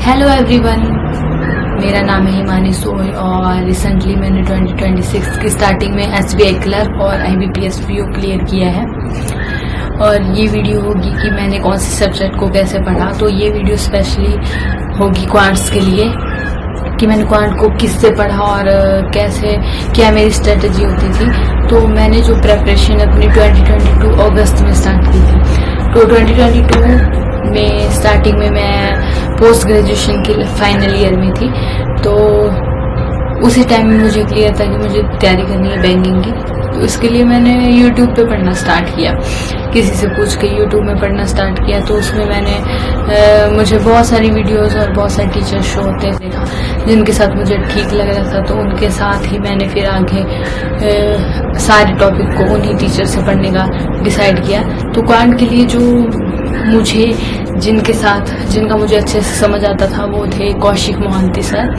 Hello everyone, मेरा नाम है हिमानी सोय और रिसेंटली मैंने 2026 की स्टार्टिंग में SBI क्लर्क और IBPS PO क्लियर किया है। और ये वीडियो होगी कि मैंने कौन से सब्जेक्ट को कैसे पढ़ा। तो ये वीडियो स्पेशली होगी क्वांट्स के लिए कि मैंने क्वांट को किससे पढ़ा और कैसे क्या मेरी स्ट्रेटजी होती थी। तो मैंने जो प्रेपरेशन अपनी 2022 अगस्त में स्टार्ट की थी। तो 2022 में स्टार्टिंग में मैं पोस्ट ग्रेजुएशन के फाइनल ईयर में थी। तो उसी टाइम में मुझे क्लियर था कि मुझे तैयारी करनी है बैंकिंग की। तो इसके लिए मैंने यूट्यूब पे पढ़ना स्टार्ट किया, किसी से पूछ के यूट्यूब में पढ़ना स्टार्ट किया। तो उसमें मैंने मुझे बहुत सारी वीडियोस और बहुत सारे टीचर शो होते देखा जिनके साथ मुझे ठीक लग रहा था। तो उनके साथ ही मैंने फिर आगे सारे टॉपिक को उन्हीं टीचर से पढ़ने का डिसाइड किया। तो क्वांट के लिए जो मुझे जिनका मुझे अच्छे से समझ आता था वो थे कौशिक मोहंती सर,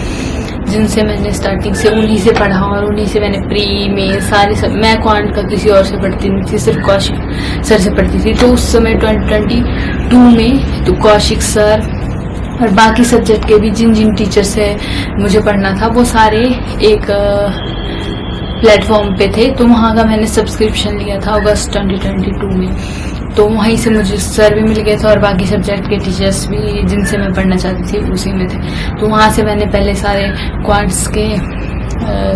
जिनसे मैंने स्टार्टिंग से उन्हीं से पढ़ा और उन्हीं से मैंने प्री में सारे सब। मैं क्वांट का किसी और से पढ़ती नहीं थी, सिर्फ कौशिक सर से पढ़ती थी। तो उस समय 2022 में तो कौशिक सर और बाकी सब्जेक्ट के भी जिन टीचर से मुझे पढ़ना था वो सारे एक प्लेटफॉर्म पे थे। तो वहाँ का मैंने सब्सक्रिप्शन लिया था अगस्त 2022 में। तो वहीं से मुझे सर भी मिल गए थे और बाकी सब्जेक्ट के टीचर्स भी जिनसे मैं पढ़ना चाहती थी उसी में थे। तो वहाँ से मैंने पहले सारे क्वांट्स के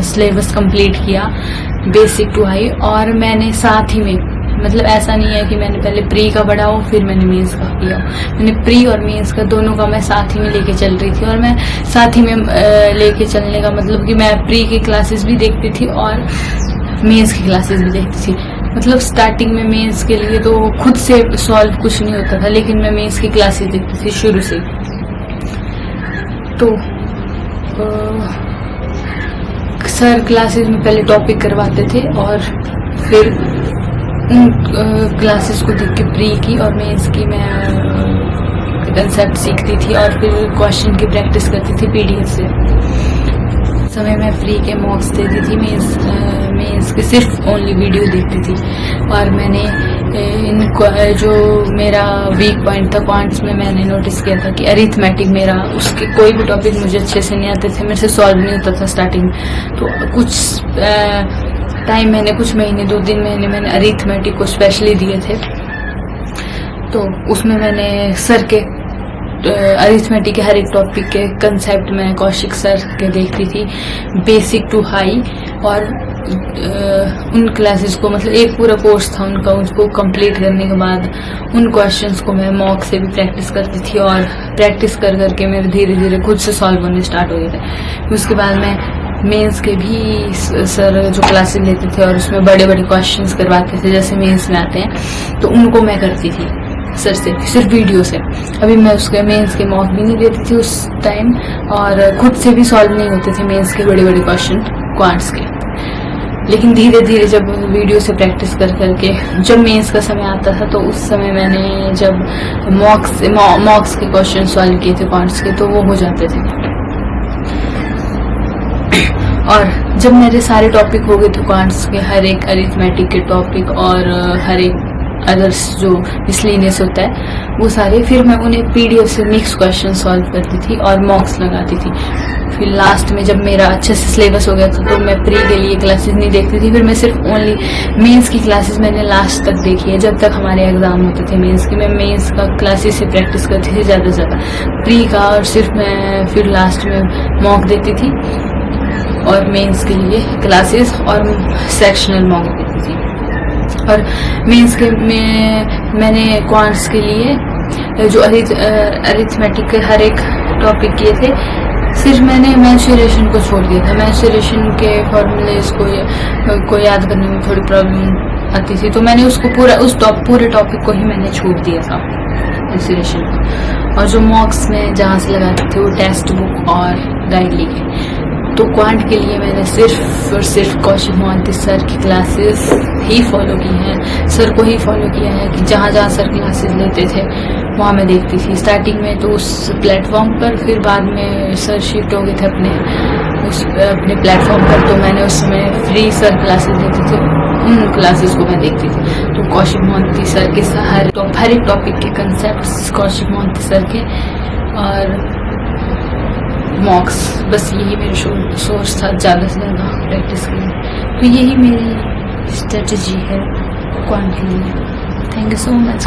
सिलेबस कंप्लीट किया, बेसिक टू हाई। और मैंने साथ ही में, मतलब ऐसा नहीं है कि मैंने पहले प्री का पढ़ा हो फिर मैंने मेंस का किया। मैंने प्री और मेंस का दोनों का मैं साथ ही में लेके चल रही थी। और मैं साथ ही में लेके चलने का मतलब कि मैं प्री की क्लासेस भी देखती थी और मेंस की क्लासेस भी देखती थी। मतलब स्टार्टिंग में मेंस के लिए तो खुद से सॉल्व कुछ नहीं होता था, लेकिन मैं मेंस की क्लासेस देखती थी शुरू से। तो सर क्लासेस में पहले टॉपिक करवाते थे और फिर उन क्लासेस को देख के प्री की और मेंस की मैं कंसेप्ट सीखती थी और फिर क्वेश्चन की प्रैक्टिस करती थी PDF से। समय मैं प्री के मॉक्स देती थी, मेंस के सिर्फ ओनली वीडियो देखती थी। और मैंने जो मेरा वीक पॉइंट था क्वांट्स में, मैंने नोटिस किया था कि अरिथमेटिक मेरा, उसके कोई भी टॉपिक मुझे अच्छे से नहीं आते थे, मेरे से सॉल्व नहीं होता था स्टार्टिंग। तो कुछ टाइम मैंने, कुछ महीने 2-3 महीने मैंने अरिथमेटिक को स्पेशली दिए थे। तो उसमें मैंने सर के अरिथमेटिक के हर एक टॉपिक के कंसेप्ट में कौशिक सर के देखती थी, बेसिक टू हाई। और उन क्लासेस को, मतलब एक पूरा कोर्स था उनका, उसको कंप्लीट करने के बाद उन क्वेश्चंस को मैं मॉक से भी प्रैक्टिस करती थी। और प्रैक्टिस कर करके मेरे धीरे धीरे खुद से सॉल्व होने स्टार्ट हो गए थे। उसके बाद मैं मेंस के भी सर जो क्लासेस लेते थे और उसमें बड़े बड़े क्वेश्चंस करवाते थे जैसे मेंस में आते हैं, तो उनको मैं करती थी सर से, सिर्फ वीडियो से। अभी मैं उसके मेंस के मॉक भी नहीं देती थी उस टाइम और खुद से भी सॉल्व नहीं होते थे मेंस के बड़े बड़े क्वेश्चन क्वांट्स के। लेकिन धीरे धीरे जब वीडियो से प्रैक्टिस कर करके जब मेंस का समय आता था, तो उस समय मैंने जब मॉक्स के क्वेश्चन सॉल्व किए थे क्वांट्स के, तो वो हो जाते थे। और जब मेरे सारे टॉपिक हो गए थे क्वांट्स के, हर एक अरिथमेटिक के टॉपिक और हर एक अदर्स जो मिसलेनियस होता है वो सारे, फिर मैं उन्हें PDF से मिक्स क्वेश्चन सॉल्व करती थी और मॉक्स लगाती थी। फिर लास्ट में जब मेरा अच्छे से सिलेबस हो गया था तो मैं प्री के लिए क्लासेस नहीं देखती थी। फिर मैं सिर्फ ओनली मेंस की क्लासेस मैंने लास्ट तक देखी है, जब तक हमारे एग्जाम होते थे मेंस की। मैं मेंस का क्लासेस से प्रैक्टिस करती थी ज़्यादा से ज़्यादा, प्री का और सिर्फ मैं फिर लास्ट में मॉक देती थी और मेंस के लिए क्लासेस और सेक्शनल मॉक देती थी। और मेंस के में मैंने क्वांट्स के लिए जो अरिथमेटिक के हर एक टॉपिक किए थे, सिर्फ मैंने मेंसुरेशन को छोड़ दिया था। मेंसुरेशन के फॉर्मूलेज को याद करने में थोड़ी प्रॉब्लम आती थी, तो मैंने उसको पूरे टॉपिक को ही मैंने छोड़ दिया था मेंसुरेशन को। और जो मॉक्स में जहाँ से लगाते थे वो टेक्स्ट बुक और गाइड लिखे। तो क्वांट के लिए मैंने सिर्फ और सिर्फ कौशिक मोहंती सर की क्लासेस ही फॉलो की हैं, सर को ही फॉलो किया है कि जहाँ जहाँ सर क्लासेस लेते थे वहाँ मैं देखती थी। स्टार्टिंग में तो उस प्लेटफॉर्म पर, फिर बाद में सर शिफ्ट हो गए थे अपने प्लेटफॉर्म पर। तो मैंने उस समय फ्री सर क्लासेस लेते थे, उन क्लासेस को मैं देखती थी। तो कौशिक मोहंती सर के हर एक टॉपिक के कंसेप्ट कौशिक मोहंती सर के, और मॉक्स, बस यही मेरा सोच था ज़्यादा से ज़्यादा प्रैक्टिस के लिए। तो यही मेरी स्ट्रेटजी है क्वांट के लिए। Thank you so much.